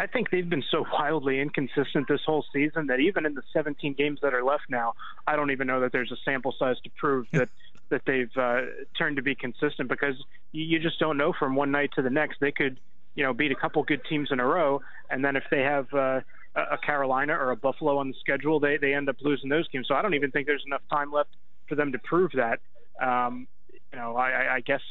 I think they've been so wildly inconsistent this whole season that even in the 17 games that are left now, I don't even know that there's a sample size to prove that they've turned to be consistent, because you just don't know from one night to the next. They could, beat a couple good teams in a row, and then if they have a Carolina or a Buffalo on the schedule, they end up losing those games. So I don't even think there's enough time left for them to prove that. I guess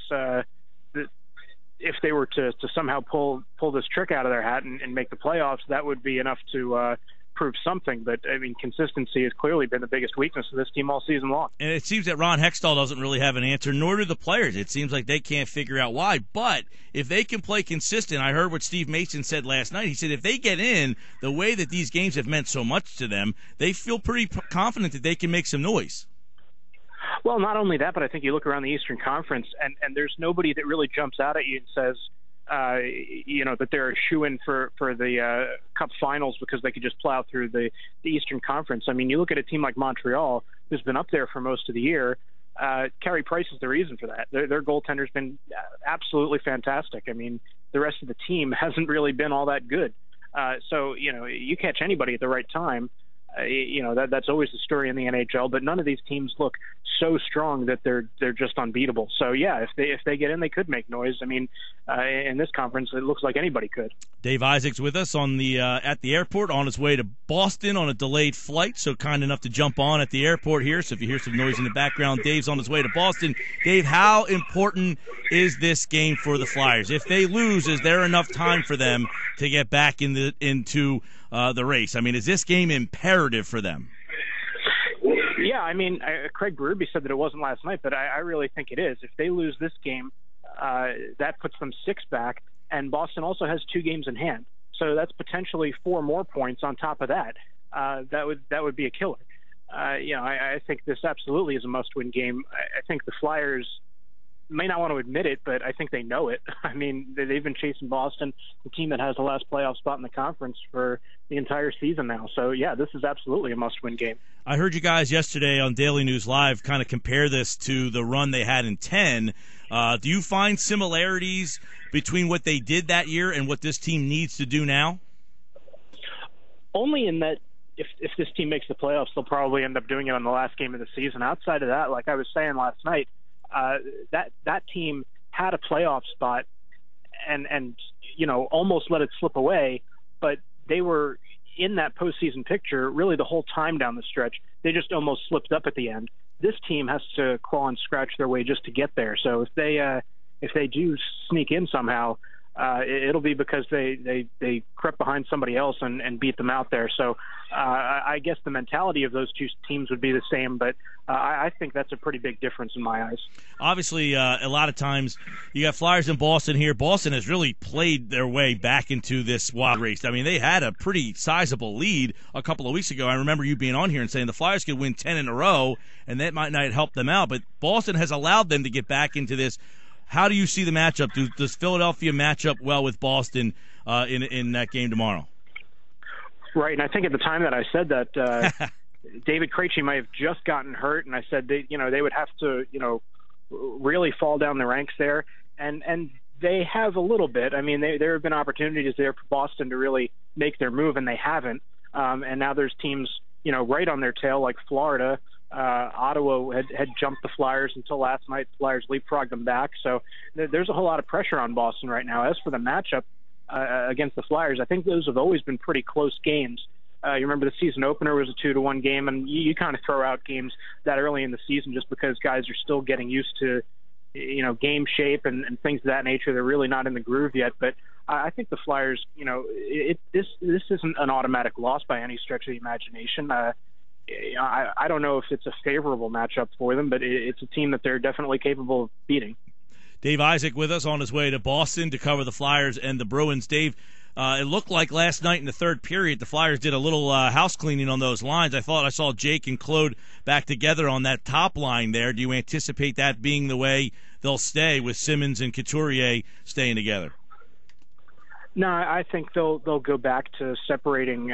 if they were to somehow pull this trick out of their hat and make the playoffs, that would be enough to prove something. But, I mean, consistency has clearly been the biggest weakness of this team all season long. And it seems that Ron Hextall doesn't really have an answer, nor do the players. It seems like they can't figure out why. But if they can play consistent, I heard what Steve Mason said last night. He said if they get in the way that these games have meant so much to them, they feel pretty confident that they can make some noise. Well, not only that, but I think you look around the Eastern Conference, and there's nobody that really jumps out at you and says, that they're a shoo-in for the Cup Finals because they could just plow through the Eastern Conference. I mean, you look at a team like Montreal, who's been up there for most of the year. Carey Price is the reason for that. Their goaltender's been absolutely fantastic. I mean, the rest of the team hasn't really been all that good. So, you catch anybody at the right time. That's always the story in the NHL, but none of these teams look so strong that they're just unbeatable. So yeah, if they get in, they could make noise. I mean, in this conference, it looks like anybody could. Dave Isaac's with us on the at the airport on his way to Boston on a delayed flight, so kind enough to jump on at the airport here. So if you hear some noise in the background, Dave's on his way to Boston. Dave, how important is this game for the Flyers? If they lose, is there enough time for them to get back into the race? I mean, is this game imperative for them? Yeah, I mean, Craig Berube said that it wasn't last night, but I really think it is. If they lose this game, that puts them 6 back, and Boston also has 2 games in hand. So that's potentially 4 more points on top of that. That would be a killer. I think this absolutely is a must-win game. I think the Flyers may not want to admit it, but I think they know it. I mean, they've been chasing Boston, the team that has the last playoff spot in the conference, for the entire season now. So, yeah, this is absolutely a must-win game. I heard you guys yesterday on Daily News Live kind of compare this to the run they had in 10. Do you find similarities between what they did that year and what this team needs to do now? Only in that if this team makes the playoffs, they'll probably end up doing it on the last game of the season. Outside of that, like I was saying last night, that team had a playoff spot and almost let it slip away, but they were in that postseason picture really the whole time down the stretch. They just almost slipped up at the end. This team has to claw and scratch their way just to get there. So if they do sneak in somehow, it'll be because they crept behind somebody else and beat them out there. So I guess the mentality of those two teams would be the same, but I think that's a pretty big difference in my eyes. Obviously, a lot of times you got Flyers in Boston here. Boston has really played their way back into this wild race. I mean, they had a pretty sizable lead a couple of weeks ago. I remember you being on here and saying the Flyers could win 10 in a row, and that might not help them out, but Boston has allowed them to get back into this. How do you see the matchup? Does Philadelphia match up well with Boston in that game tomorrow? Right, and I think at the time that I said that, David Krejci might have just gotten hurt, and I said they would have to really fall down the ranks there, and they have a little bit. I mean, there have been opportunities there for Boston to really make their move, and they haven't. And now there's teams right on their tail like Florida. Ottawa had jumped the Flyers until last night. The Flyers leapfrogged them back. So there's a whole lot of pressure on Boston right now. As for the matchup against the Flyers, I think those have always been pretty close games. You remember the season opener was a 2-1 game, and you kind of throw out games that early in the season just because guys are still getting used to game shape and things of that nature. They're really not in the groove yet. But I think the Flyers, this isn't an automatic loss by any stretch of the imagination. I don't know if it's a favorable matchup for them, but it's a team that they're definitely capable of beating. Dave Isaac with us on his way to Boston to cover the Flyers and the Bruins. Dave, it looked like last night in the third period the Flyers did a little house cleaning on those lines. I thought I saw Jake and Claude back together on that top line there. Do you anticipate that being the way they'll stay with Simmons and Couturier staying together? No, I think they'll go back to separating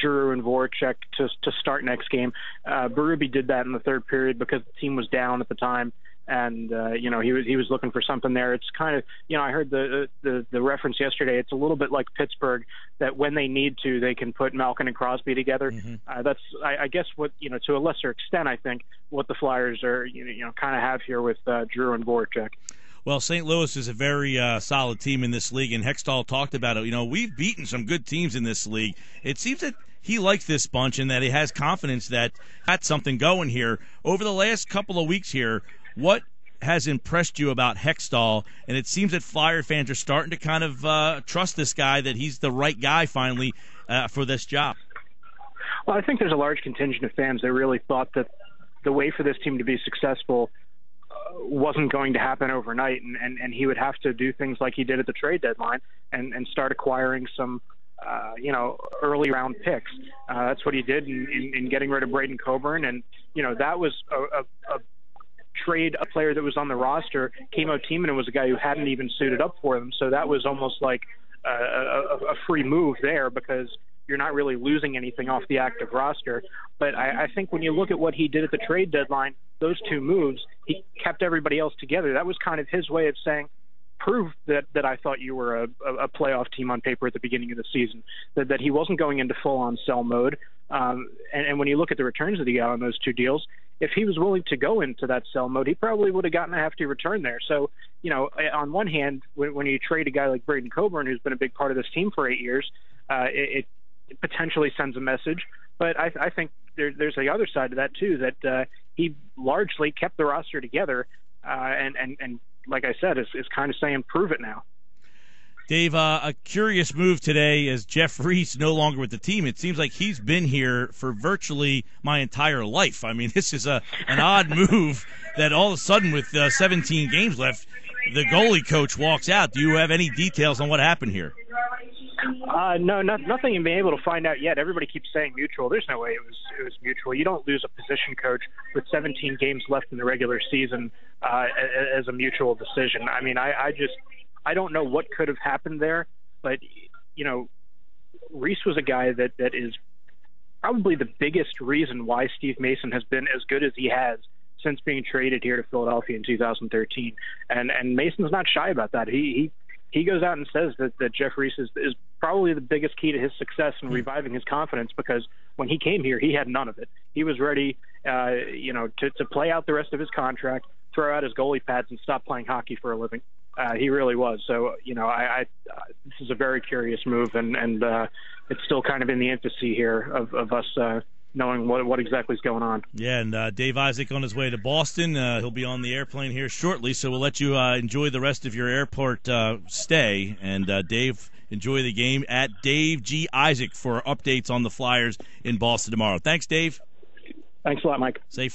Giroux and Voracek to start next game. Berube did that in the third period because the team was down at the time, and he was looking for something there. It's kind of, I heard the reference yesterday. It's a little bit like Pittsburgh, that when they need to, they can put Malkin and Crosby together. Mm-hmm. That's I guess what, to a lesser extent, I think what the Flyers are kind of have here with Drew and Voracek. Well, St. Louis is a very solid team in this league, and Hextall talked about it. We've beaten some good teams in this league. It seems that he likes this bunch and that he has confidence that got something going here. Over the last couple of weeks here, what has impressed you about Hextall? And it seems that Flyer fans are starting to kind of trust this guy, that he's the right guy finally for this job. Well, I think there's a large contingent of fans that really thought that the way for this team to be successful wasn't going to happen overnight, and he would have to do things like he did at the trade deadline and start acquiring some early round picks. That's what he did in getting rid of Braden Coburn, and that was a trade. A player that was on the roster, Kimo Timonen, was a guy who hadn't even suited up for them, so that was almost like a free move there, because you're not really losing anything off the active roster. But I think when you look at what he did at the trade deadline, those two moves, he kept everybody else together. That was kind of his way of saying, prove that I thought you were a playoff team on paper at the beginning of the season, that he wasn't going into full-on sell mode. And when you look at the returns that he got on those two deals, if he was willing to go into that sell mode, he probably would have gotten a hefty return there. So, on one hand, when you trade a guy like Braden Coburn, who's been a big part of this team for 8 years, it potentially sends a message. But I think there's the other side to that too, that he largely kept the roster together, and like I said, is kind of saying, prove it now. Dave, a curious move today is Jeff Reese no longer with the team. It seems like he's been here for virtually my entire life. I mean, this is an odd move that all of a sudden, with 17 games left, the goalie coach walks out. Do you have any details on what happened here? No, nothing you've been able to find out yet. Everybody keeps saying mutual. There's no way it was mutual. You don't lose a position coach with 17 games left in the regular season as a mutual decision. I mean, I don't know what could have happened there, but Reese was a guy that is probably the biggest reason why Steve Mason has been as good as he has since being traded here to Philadelphia in 2013. And Mason's not shy about that. He goes out and says that Jeff Reese is probably the biggest key to his success in reviving his confidence, because when he came here, he had none of it. He was ready, to play out the rest of his contract, throw out his goalie pads, and stop playing hockey for a living. He really was. So, this is a very curious move, and it's still kind of in the infancy here of us knowing what exactly is going on. Yeah, and Dave Isaac on his way to Boston. He'll be on the airplane here shortly, so we'll let you enjoy the rest of your airport stay. And Dave, enjoy the game at Dave G. Isaac for updates on the Flyers in Boston tomorrow. Thanks, Dave. Thanks a lot, Mike. Safe.